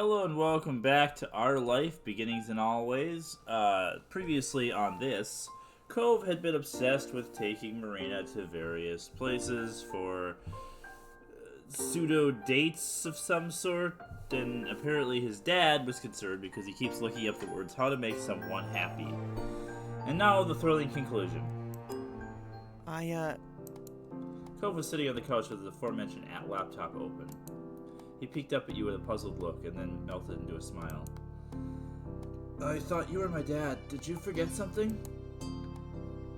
Hello and welcome back to Our Life, Beginnings and Always. Previously on this, Cove had been obsessed with taking Marina to various places for pseudo dates of some sort, and apparently his dad was concerned because he keeps looking up the words how to make someone happy. And now the thrilling conclusion. Cove was sitting on the couch with the aforementioned laptop open. He peeked up at you with a puzzled look and then melted into a smile. I thought you were my dad. Did you forget something?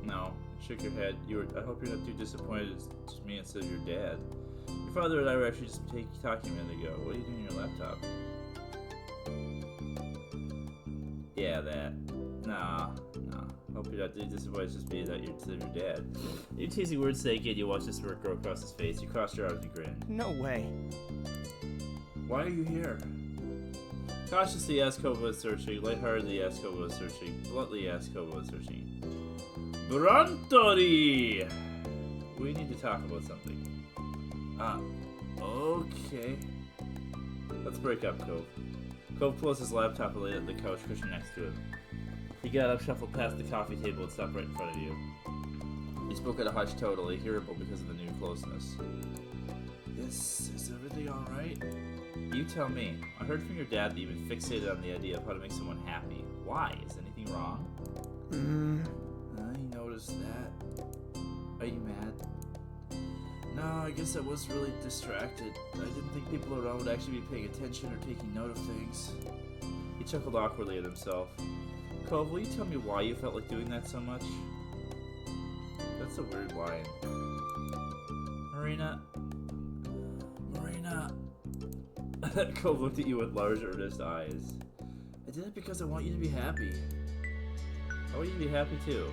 No. Shook your head. I hope you're not too disappointed it's me instead of your dad. Your father and I were actually just talking a minute ago. What are you doing on your laptop? Yeah, that. Nah. Hope you're not too disappointed it's just me that you're instead of your dad. You teasing words sake and you watch the smirk grow across his face. You crossed your arms and grinned. No way. Why are you here? Cautiously, Yaskova was searching. Lightheartedly, Yaskova was searching. Bluntly, Yaskova was searching. Brontori! We need to talk about something. Okay. Let's break up, Cove. Cove closed his laptop and laid it on the couch cushion next to him. He got up, shuffled past the coffee table, and stopped right in front of you. He spoke at a hushed tone, totally hearable because of the new closeness. Is everything alright? You tell me. I heard from your dad that you've been fixated on the idea of how to make someone happy. Why? Is anything wrong? I noticed that. Are you mad? No, I guess I was really distracted. I didn't think people around would actually be paying attention or taking note of things. He chuckled awkwardly at himself. Cove, will you tell me why you felt like doing that so much? That's a weird line. Marina. Cove looked at you with large, earnest eyes. I did it because I want you to be happy. I want you to be happy too.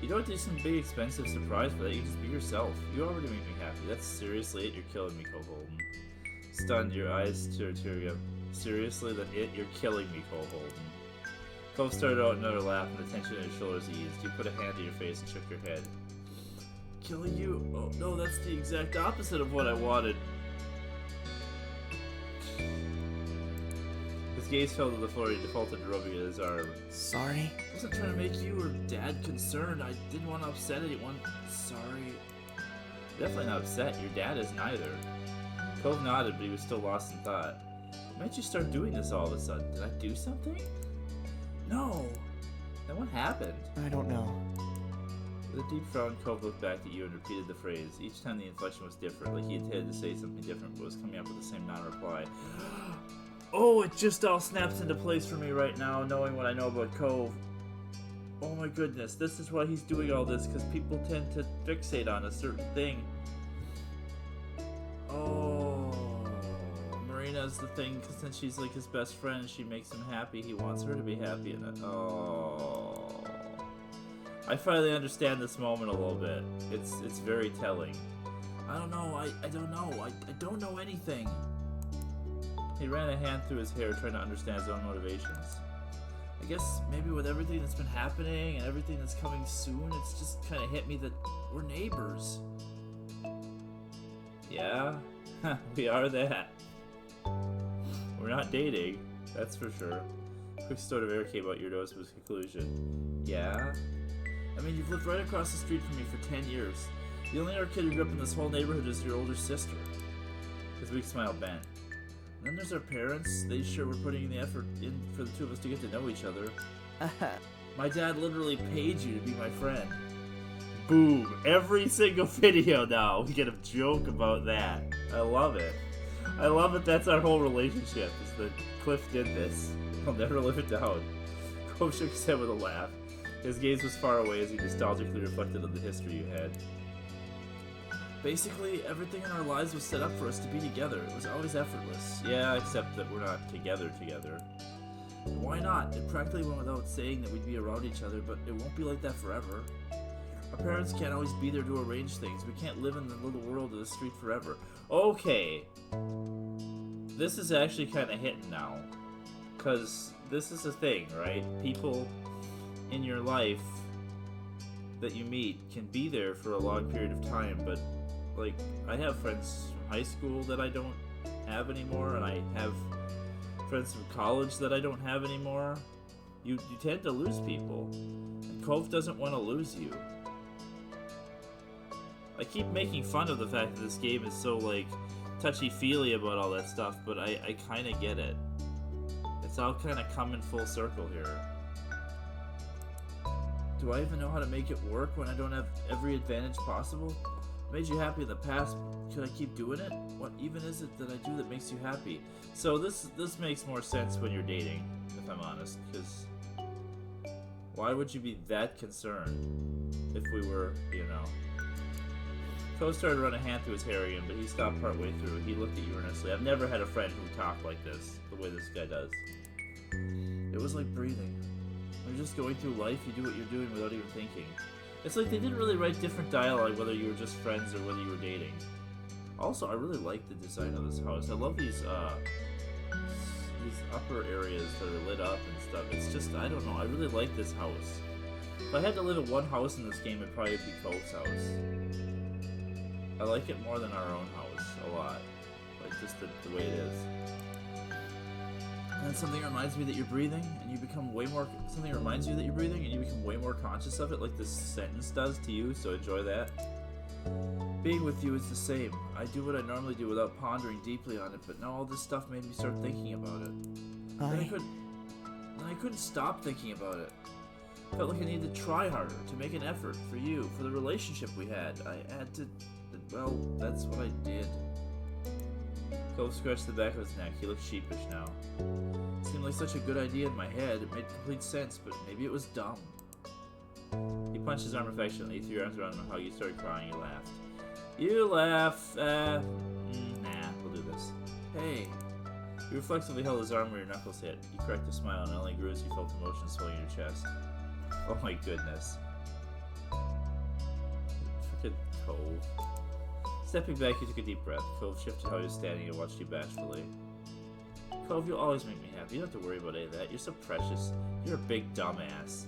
You don't do some big expensive surprise for that, you just be yourself. You already make me happy. That's seriously it? You're killing me, Cove Holden. Stunned, your eyes teary up. Seriously, you're killing me, Cove Holden. Cove started out another laugh and the tension in his shoulders eased. You put a hand to your face and shook your head. Killing you? Oh no, that's the exact opposite of what I wanted. His gaze fell to the floor and he defaulted to rubbing at his arm. Sorry? I wasn't trying to make you or Dad concerned. I didn't want to upset anyone. Sorry. Definitely not upset. Your dad isn't either. Cove nodded, but he was still lost in thought. Why did you start doing this all of a sudden? Did I do something? No. Then what happened? I don't know. With a deep frown, Cove looked back at you and repeated the phrase. Each time the inflection was different, like he intended to say something different, but was coming up with the same non-reply. Oh, it just all snaps into place for me right now, knowing what I know about Cove. Oh my goodness, this is why he's doing all this, because people tend to fixate on a certain thing. Oh, Marina's the thing, because since she's like his best friend, she makes him happy. He wants her to be happy, and oh, I finally understand this moment a little bit. It's very telling. I don't know. I don't know. I don't know anything. He ran a hand through his hair, trying to understand his own motivations. I guess maybe with everything that's been happening and everything that's coming soon, it's just kind of hit me that we're neighbors. Yeah? We are that. We're not dating, that's for sure. A quick snort of air came out your nose with his conclusion. Yeah? I mean, you've lived right across the street from me for 10 years. The only other kid who grew up in this whole neighborhood is your older sister. His weak smile bent. And then there's our parents. They sure were putting the effort in for the two of us to get to know each other. My dad literally paid you to be my friend. Boom. Every single video now, we get a joke about that. I love it. I love it. That's our whole relationship, is that Cliff did this. I'll never live it down. Cove shook his head with a laugh. His gaze was far away as he nostalgically reflected on the history you had. Basically, everything in our lives was set up for us to be together. It was always effortless. Yeah, except that we're not together. Why not? It practically went without saying that we'd be around each other, but it won't be like that forever. Our parents can't always be there to arrange things. We can't live in the little world of the street forever. Okay. This is actually kind of hitting now. Because this is a thing, right? People in your life that you meet can be there for a long period of time, but like, I have friends from high school that I don't have anymore, and I have friends from college that I don't have anymore. You tend to lose people. And Cove doesn't want to lose you. I keep making fun of the fact that this game is so, like, touchy-feely about all that stuff, but I kind of get it. It's all kind of coming full circle here. Do I even know how to make it work when I don't have every advantage possible? Made you happy in the past, could I keep doing it? What even is it that I do that makes you happy? So this makes more sense when you're dating, if I'm honest, because why would you be that concerned if we were, you know? Cove started to run a hand through his hair again, but he stopped partway through. He looked at you earnestly. I've never had a friend who talked like this, the way this guy does. It was like breathing. When you're just going through life, you do what you're doing without even thinking. It's like they didn't really write different dialogue whether you were just friends or whether you were dating. Also, I really like the design of this house. I love these upper areas that are lit up and stuff. It's just, I don't know, I really like this house. If I had to live in one house in this game, it'd probably be Cove's house. I like it more than our own house a lot. Like, just the way it is. And something reminds me that you're breathing, and you become way more... Something reminds you that you're breathing, and you become way more conscious of it, like this sentence does to you, so enjoy that. Being with you is the same. I do what I normally do without pondering deeply on it, but now all this stuff made me start thinking about it. Then I couldn't stop thinking about it. Felt like I needed to try harder, to make an effort for you, for the relationship we had. I had to... Well, that's what I did. Cove scratched the back of his neck. He looked sheepish now. It seemed like such a good idea in my head. It made complete sense, but maybe it was dumb. He punched his arm affectionately. He threw your arms around him and hugged you. Started crying. You laughed. You laugh. Nah, we'll do this. Hey. You reflexively held his arm where your knuckles hit. You cracked a smile and it only grew as you felt emotion swelling in your chest. Oh my goodness. Frickin' Cove. Stepping back, you took a deep breath. Cove shifted how he was standing and watched you bashfully. Cove, you'll always make me happy. You don't have to worry about any of that. You're so precious. You're a big dumbass.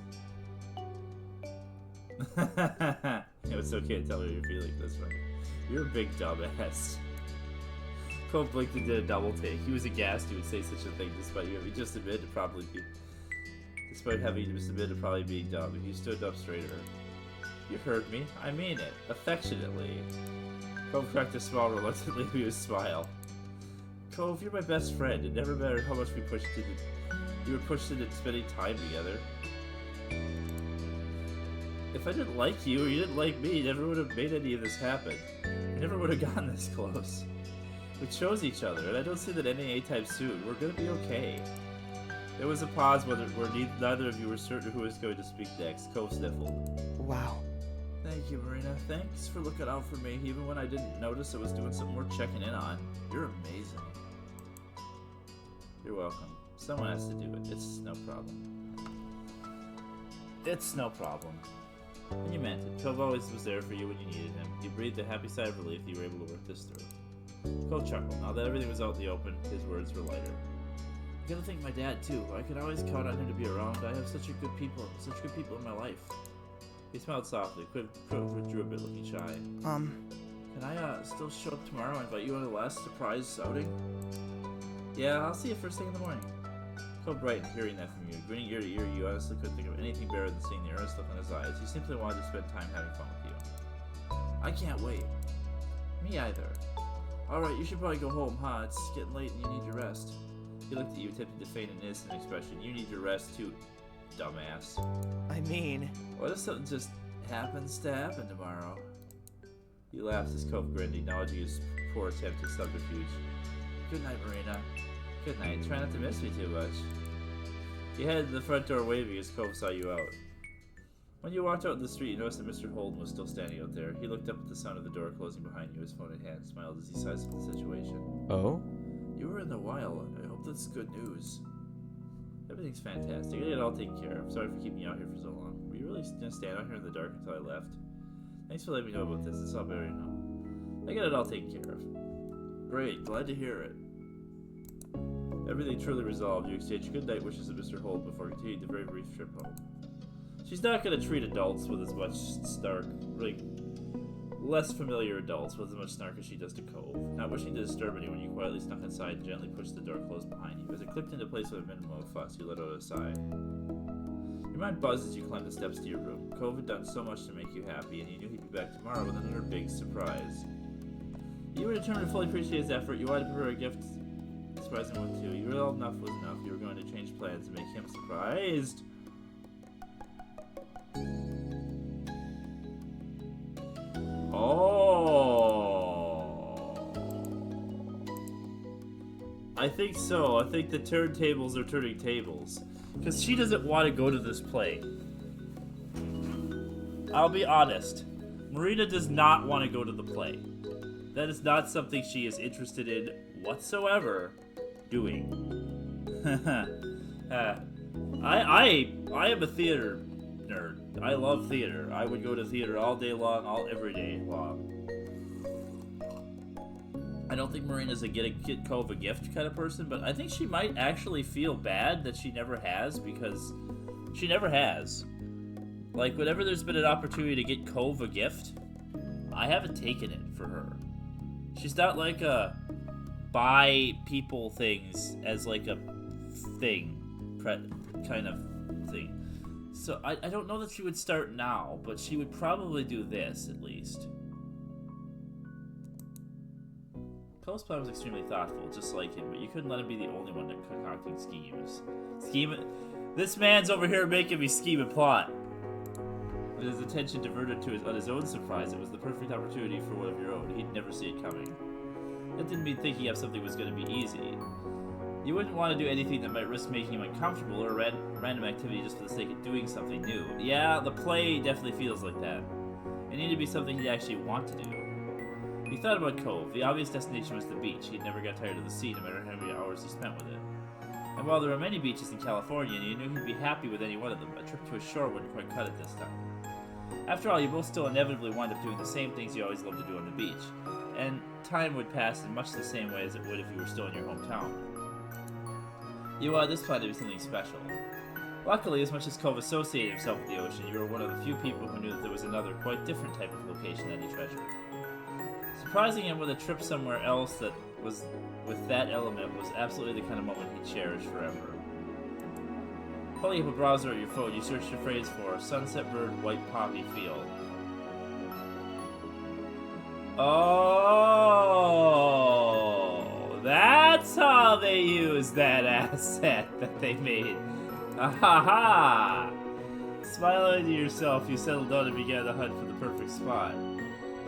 You know, it's okay to tell her you're feeling this way. You're a big dumbass. Cove blinked and did a double take. He was aghast you would say such a thing despite you having just admitted to probably be... Despite having just admitted to probably being dumb. If you stood up straighter. You heard me. I mean it. Affectionately. Cove cracked a smile reluctantly to his smile. Cove, you're my best friend. It never mattered how much we pushed into... You were pushed into spending time together. If I didn't like you, or you didn't like me, you never would have made any of this happen. We never would have gotten this close. We chose each other, and I don't see that ending anytime soon. We're gonna be okay. There was a pause where neither of you were certain who was going to speak next. Cove sniffled. Wow. Thank you, Marina. Thanks for looking out for me, even when I didn't notice I was doing something worth checking in on. You're amazing. You're welcome. Someone has to do it. It's no problem. It's no problem. And you meant it. Cove always was there for you when you needed him. You breathed a happy sigh of relief that you were able to work this through. Cove chuckled. Now that everything was out in the open, his words were lighter. I gotta thank my dad, too. I could always count on him to be around. I have such good people in my life. He smiled softly. Cove withdrew a bit, looking shy. Can I, still show up tomorrow and invite you on the last surprise outing? Yeah, I'll see you first thing in the morning. Cove brightened, hearing that from you. Grinning ear to ear, you honestly couldn't think of anything better than seeing the earnest look in his eyes. He simply wanted to spend time having fun with you. I can't wait. Me either. Alright, you should probably go home, huh? It's getting late and you need your rest. He looked at you, attempting to feign an innocent expression. You need your rest too, dumbass. I mean... What if something just happens to happen tomorrow? He laughed as Cove grinned, acknowledging his poor attempt at subterfuge. Good night, Marina. Good night. Try not to miss me too much. He headed to the front door waving as Cove saw you out. When you walked out in the street, you noticed that Mr. Holden was still standing out there. He looked up at the sound of the door closing behind you, his phone in hand, smiled as he sized up the situation. Oh? You were in the wild. I hope that's good news. Everything's fantastic. I got it all taken care of. Sorry for keeping you out here for so long. Were you really gonna stand out here in the dark until I left? Thanks for letting me know about this. It's all better, you know. I got it all taken care of. Great. Glad to hear it. Everything truly resolved. You exchanged good night wishes of Mr. Holt before continuing the very brief trip home. She's not going to treat adults with as much stark, like, less familiar adults with as much snark as she does to Cove. Not wishing to disturb anyone, you quietly snuck inside and gently pushed the door closed behind you. As it clicked into place with a minimum of fuss, you let out a sigh. Your mind buzzed as you climbed the steps to your room. Cove had done so much to make you happy, and you knew he'd be back tomorrow with another big surprise. You were determined to fully appreciate his effort. You wanted to prepare a gift. Surprise him with too. You realized enough was enough. You were going to change plans to make him surprised. Oh. I think so. I think the turntables are turning tables. Because she doesn't want to go to this play. I'll be honest. Marina does not want to go to the play. That is not something she is interested in whatsoever doing. I am a theater nerd. I love theater. I would go to theater all day long, every day long. I don't think Marina's a get Cove a gift kind of person, but I think she might actually feel bad that she never has, because she never has. Like, whenever there's been an opportunity to get Cove a gift, I haven't taken it for her. She's not like a buy people things as like a thing, kind of thing. So I don't know that she would start now, but she would probably do this at least. Cove's plan was extremely thoughtful, just like him, but you couldn't let him be the only one concocting schemes. This man's over here making me scheme and plot. With his attention diverted to his own surprise, it was the perfect opportunity for one of your own. He'd never see it coming. That didn't mean thinking of something was going to be easy. You wouldn't want to do anything that might risk making him uncomfortable, or a random activity just for the sake of doing something new. Yeah, the play definitely feels like that. It needed to be something he'd actually want to do. He thought about Cove. The obvious destination was the beach. He'd never got tired of the sea, no matter how many hours he spent with it. And while there are many beaches in California, you knew he'd be happy with any one of them. A trip to a shore wouldn't quite cut it this time. After all, you both still inevitably wind up doing the same things you always loved to do on the beach. And time would pass in much the same way as it would if you were still in your hometown. You wanted this plan to be something special. Luckily, as much as Cove associated himself with the ocean, you were one of the few people who knew that there was another, quite different type of location that he treasured. Surprising him with a trip somewhere else that was with that element was absolutely the kind of moment he'd cherish forever. Pulling up a browser at your phone, you searched a phrase for Sunset Bird White Poppy Field. Oh, that's how they use that asset that they made. Ahaha! Smiling to yourself, you settled down and began the hunt for the perfect spot.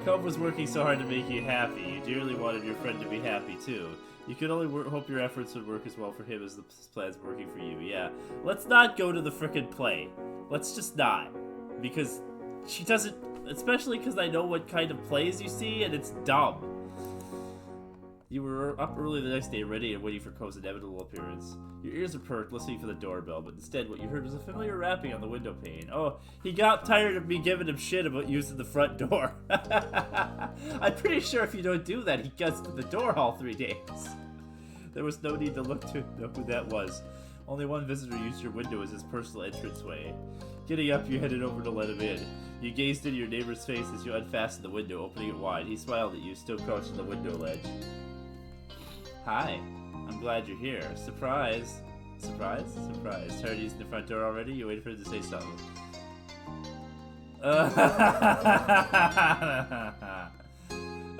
Cove was working so hard to make you happy. You dearly wanted your friend to be happy too. You could only hope your efforts would work as well for him as the plan's working for you. Yeah, let's not go to the frickin' play. Let's just not. Because she doesn't... Especially because I know what kind of plays you see, and it's dumb. You were up early the next day, ready and waiting for Cove's inevitable appearance. Your ears were perked, listening for the doorbell, but instead what you heard was a familiar rapping on the window pane. Oh, he got tired of me giving him shit about using the front door. I'm pretty sure if you don't do that, he gets to the door all 3 days. There was no need to look to know who that was. Only one visitor used your window as his personal entranceway. Getting up, you headed over to let him in. You gazed into your neighbor's face as you unfastened the window, opening it wide. He smiled at you, still crouched on the window ledge. Hi, I'm glad you're here. Surprise. Surprise? Surprise. Tired of using the front door already? You waited for him to say something.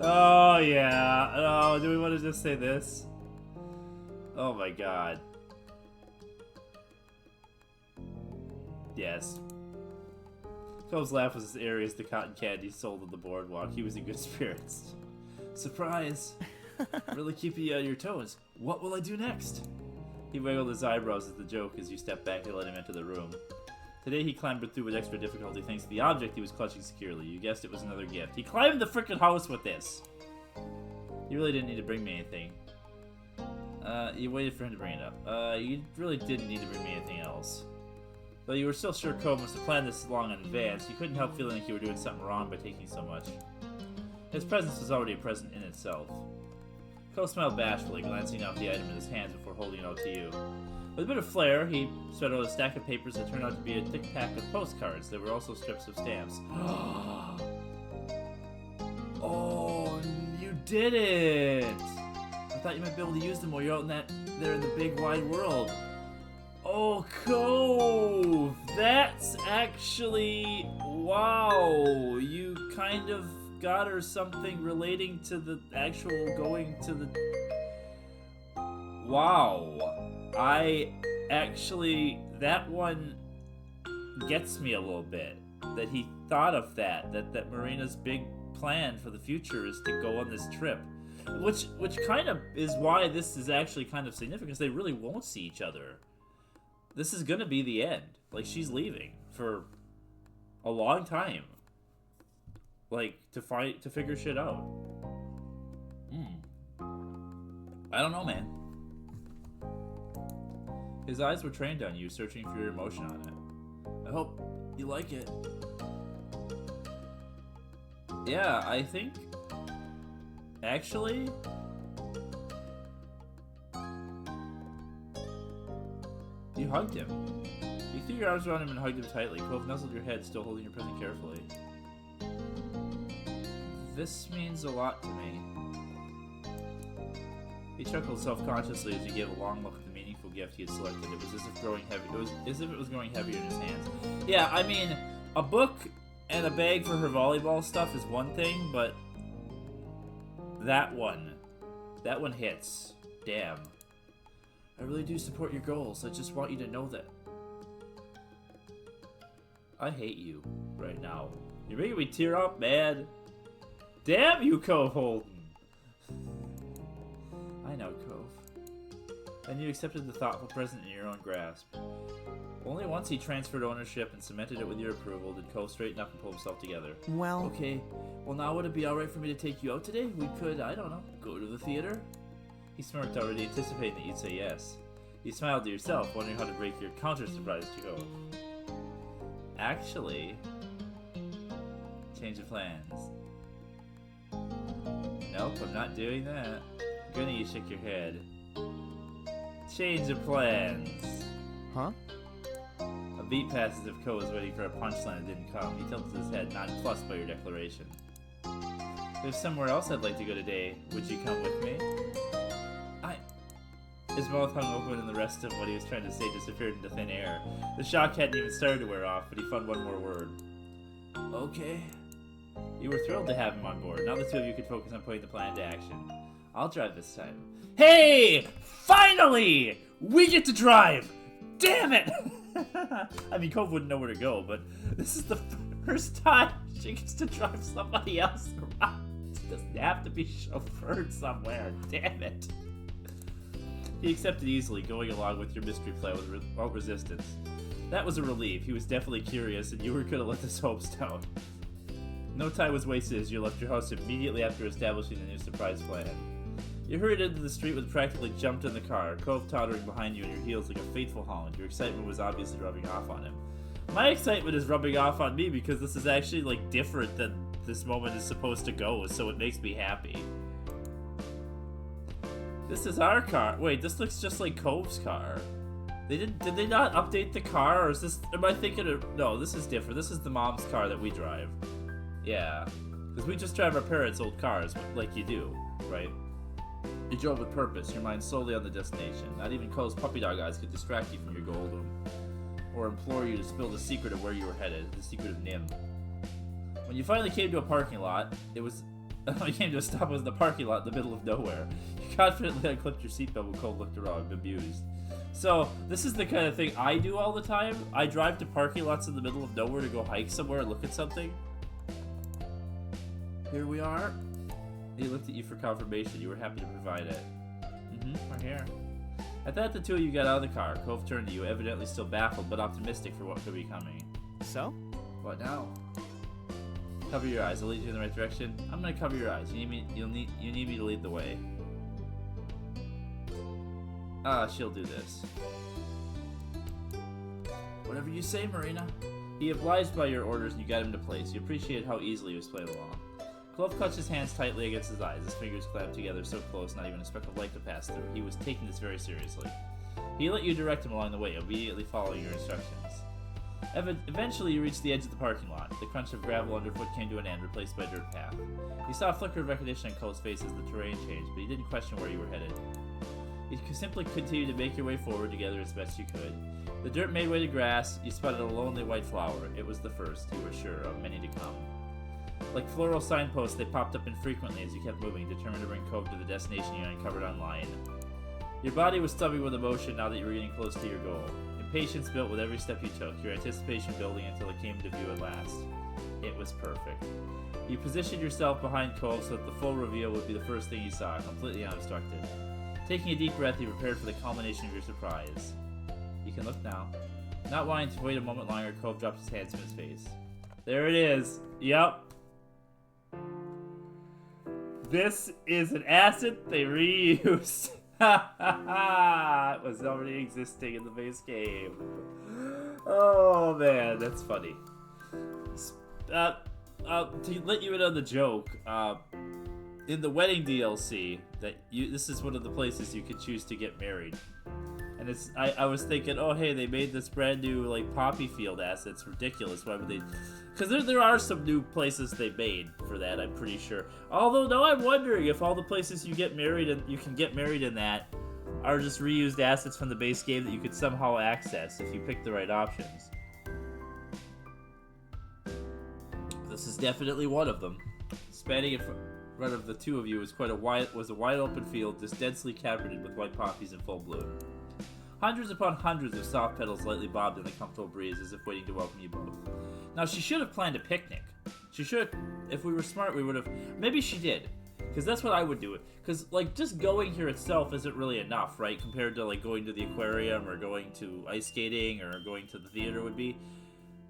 Oh, yeah. Oh, do we want to just say this? Oh my god. Yes. Cove's laugh was as airy as the cotton candy sold on the boardwalk. He was in good spirits. Surprise! Really keeping you on your toes. What will I do next? He wiggled his eyebrows at the joke as you stepped back and let him enter the room. Today he clambered through with extra difficulty thanks to the object he was clutching securely. You guessed it was another gift. He climbed the frickin' house with this! You really didn't need to bring me anything. You waited for him to bring it up. You really didn't need to bring me anything else. Though you were still sure Cove must have planned this long in advance, you couldn't help feeling like you were doing something wrong by taking so much. His presence was already a present in itself. Cove smiled bashfully, glancing off the item in his hands before holding it out to you. With a bit of flair, he spread out a stack of papers that turned out to be a thick pack of postcards. There were also strips of stamps. didn't! I thought you might be able to use them while you're out there in the big wide world. Oh, Cove! That's actually... Wow! You kind of got her something relating to the actual going to the... Wow. I actually... That one gets me a little bit. That he thought of that Marina's big plan for the future is to go on this trip. Which kind of is why this is actually kind of significant, because they really won't see each other. This is gonna be the end. Like, she's leaving for a long time. Like, to figure shit out. I don't know, man. His eyes were trained on you, searching for your emotion on it. I hope you like it. Yeah, I think... Actually... You hugged him. You threw your arms around him and hugged him tightly. Cove nuzzled your head, still holding your present carefully. This means a lot to me. He chuckled self-consciously as he gave a long look at the meaningful gift he had selected. It was as if growing heavy. It was as if it was growing heavier in his hands. Yeah, I mean, a book and a bag for her volleyball stuff is one thing, but that one hits. Damn. I really do support your goals. I just want you to know that. I hate you right now. You're making me tear up, man. Damn you, Cove Holden. I know, Cove. Then you accepted the thoughtful present in your own grasp. Only once he transferred ownership and cemented it with your approval did Cove straighten up and pull himself together. Well... Okay, well now would it be alright for me to take you out today? We could, I don't know, go to the theater? He smirked, already anticipating that you'd say yes. You smiled to yourself, wondering how to break your counter-surprise to Cove. Actually... Change of plans. Nope, I'm not doing that. Gonna you shook your head. Change of plans. Huh? A beat passes if Cove was waiting for a punchline that didn't come. He tilted his head, nonplussed by your declaration. There's somewhere else I'd like to go today. Would you come with me? His mouth hung open and the rest of what he was trying to say disappeared into thin air. The shock hadn't even started to wear off, but he found one more word. Okay. You were thrilled to have him on board. Now the two of you could focus on putting the plan into action. I'll drive this time. Hey! Finally! We get to drive! Damn it! I mean, Cove wouldn't know where to go, but this is the first time she gets to drive somebody else around. She doesn't have to be chauffeured somewhere. Damn it. He accepted easily, going along with your mystery plan without resistance. That was a relief. He was definitely curious, and you were gonna let his hopes down. No time was wasted as you left your house immediately after establishing the new surprise plan. You hurried into the street with practically jumped in the car, Cove tottering behind you on your heels like a faithful hound. Your excitement was obviously rubbing off on him. My excitement is rubbing off on me because this is actually, like, different than this moment is supposed to go, so it makes me happy. This is our car. Wait, this looks just like Cove's car. Did they not update the car, or is this, am I thinking of, no, this is different. This is the mom's car that we drive. Yeah, because we just drive our parents' old cars, like you do, right? You drove with purpose, your mind solely on the destination. Not even Cove's puppy dog eyes could distract you from your goal, or implore you to spill the secret of where you were headed, the secret of Nim. When you finally came to a parking lot, it was... When you came to a stop, it was the parking lot in the middle of nowhere. You confidently unclipped your seatbelt when Cove looked around, bemused. So, this is the kind of thing I do all the time. I drive to parking lots in the middle of nowhere to go hike somewhere and look at something. Here we are. He looked at you for confirmation. You were happy to provide it. We're here. At that, the two of you got out of the car. Cove turned to you, evidently still baffled, but optimistic for what could be coming. So? What now? Cover your eyes. I'll lead you in the right direction. I'm gonna cover your eyes. You need me to lead the way. She'll do this. Whatever you say, Marina. He obliged by your orders and you got him to place. You appreciated how easily he was playing along. Clove clutched his hands tightly against his eyes, his fingers clamped together so close not even a speck of light to pass through. He was taking this very seriously. He let you direct him along the way, immediately following your instructions. Eventually, you reached the edge of the parking lot. The crunch of gravel underfoot came to an end, replaced by a dirt path. You saw a flicker of recognition on Cole's face as the terrain changed, but you didn't question where you were headed. You simply continued to make your way forward together as best you could. The dirt made way to grass. You spotted a lonely white flower. It was the first, you were sure, of many to come. Like floral signposts, they popped up infrequently as you kept moving, determined to bring Cove to the destination you uncovered online. Your body was stubby with emotion now that you were getting close to your goal. Impatience built with every step you took, your anticipation building until it came to view at last. It was perfect. You positioned yourself behind Cove so that the full reveal would be the first thing you saw, completely unobstructed. Taking a deep breath, you prepared for the culmination of your surprise. You can look now. Not wanting to wait a moment longer, Cove dropped his hands from his face. There it is. Yep. This is an asset they reused. It was already existing in the base game. Oh man, that's funny. To let you in on the joke, in the wedding DLC, this is one of the places you can choose to get married. And I was thinking, oh hey, they made this brand new like poppy field asset. It's ridiculous. Why would they? Because there are some new places they made for that, I'm pretty sure. Although now I'm wondering if all the places you get married and you can get married in that are just reused assets from the base game that you could somehow access if you pick the right options. This is definitely one of them. Spanning in front of the two of you was a wide open field, just densely carpeted with white poppies in full bloom. Hundreds upon hundreds of soft petals lightly bobbed in the comfortable breeze as if waiting to welcome you both. Now, she should have planned a picnic. She should, if we were smart, we would have, maybe she did. Because that's what I would do. Because, like, just going here itself isn't really enough, right? Compared to, like, going to the aquarium or going to ice skating or going to the theater would be.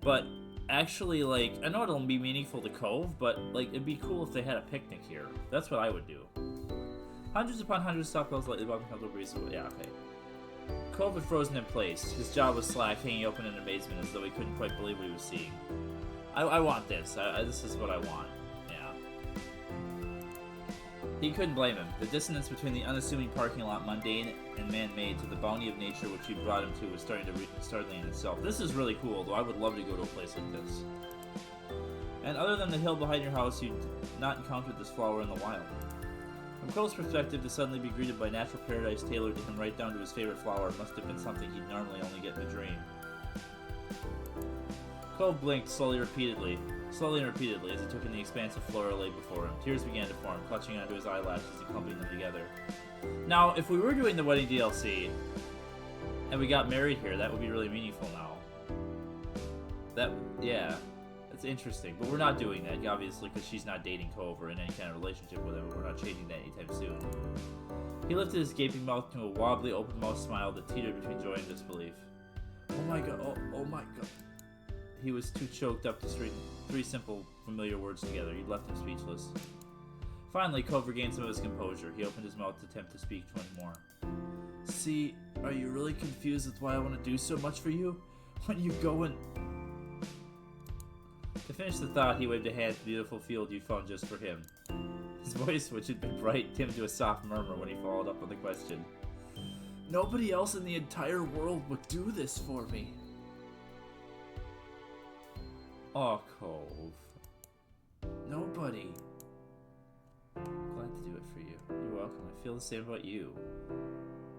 But, actually, like, I know it'll be meaningful to Cove, but, like, it'd be cool if they had a picnic here. That's what I would do. Hundreds upon hundreds of soft petals lightly bobbed in the comfortable breeze. Yeah, okay. Cove had frozen in place. His jaw was slack, hanging open in amazement as though he couldn't quite believe what he was seeing. I want this. This is what I want. Yeah. He couldn't blame him. The dissonance between the unassuming parking lot, mundane and man-made, to the bounty of nature which you brought him to was starting to startling in itself. This is really cool, though I would love to go to a place like this. And other than the hill behind your house, you'd not encountered this flower in the wild. From Cove's perspective, to suddenly be greeted by natural paradise tailored to him right down to his favorite flower must have been something he'd normally only get in a dream. Cove blinked slowly and repeatedly as he took in the expansive flora laid before him. Tears began to form, clutching onto his eyelashes and clumping them together. Now, if we were doing the wedding DLC, and we got married here, that would be really meaningful now. Yeah. It's interesting, but we're not doing that, obviously, because she's not dating Cove or in any kind of relationship with him, and we're not changing that anytime soon. He lifted his gaping mouth to a wobbly, open-mouthed smile that teetered between joy and disbelief. Oh my god, oh my god. He was too choked up to string three simple, familiar words together. He'd left him speechless. Finally, Cove regained some of his composure. He opened his mouth to attempt to speak once more. See, are you really confused with why I want to do so much for you? When you go and... To finish the thought, he waved a hand to the beautiful field you found just for him. His voice, which had been bright, dimmed to a soft murmur when he followed up on the question. Nobody else in the entire world would do this for me. Oh, Cove. Nobody. Glad to do it for you. You're welcome. I feel the same about you.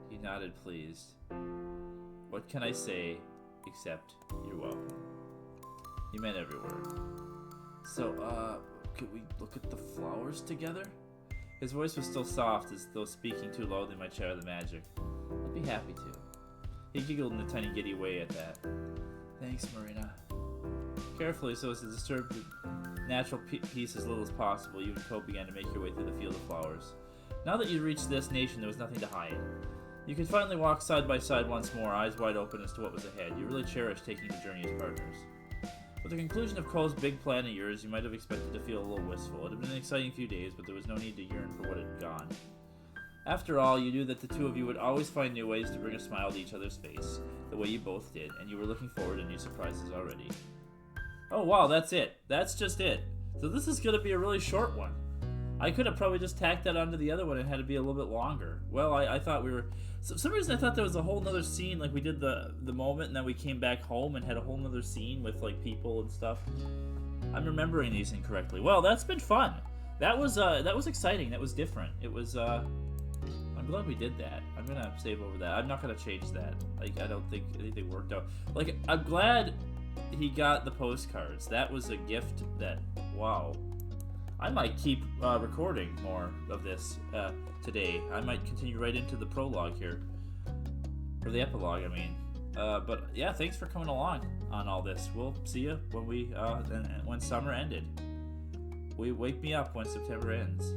He nodded, pleased. What can I say except you're welcome? He meant every word. So, could we look at the flowers together? His voice was still soft, as though speaking too loudly might shatter the magic. I'd be happy to. He giggled in a tiny giddy way at that. Thanks, Marina. Carefully, so as to disturb the natural peace as little as possible, you and Cove began to make your way through the field of flowers. Now that you'd reached the destination, there was nothing to hide. You could finally walk side by side once more, eyes wide open as to what was ahead. You really cherished taking the journey as partners. With the conclusion of Cole's big plan of yours, you might have expected to feel a little wistful. It had been an exciting few days, but there was no need to yearn for what had gone. After all, you knew that the two of you would always find new ways to bring a smile to each other's face, the way you both did, and you were looking forward to new surprises already. Oh wow, that's it. That's just it. So this is going to be a really short one. I could have probably just tacked that onto the other one and had it be a little bit longer. Well, I thought we were... For some reason I thought there was a whole nother scene, like we did the moment and then we came back home and had a whole nother scene with like people and stuff. I'm remembering these incorrectly. Well, that's been fun. That was exciting. That was different. It was, I'm glad we did that. I'm gonna save over that. I'm not gonna change that. Like, I don't think anything worked out. Like, I'm glad he got the postcards. That was a gift that, wow. I might keep recording more of this today. I might continue right into the prologue here. Or the epilogue, I mean. But yeah, thanks for coming along on all this. We'll see you when when summer ended. Wake me up when September ends.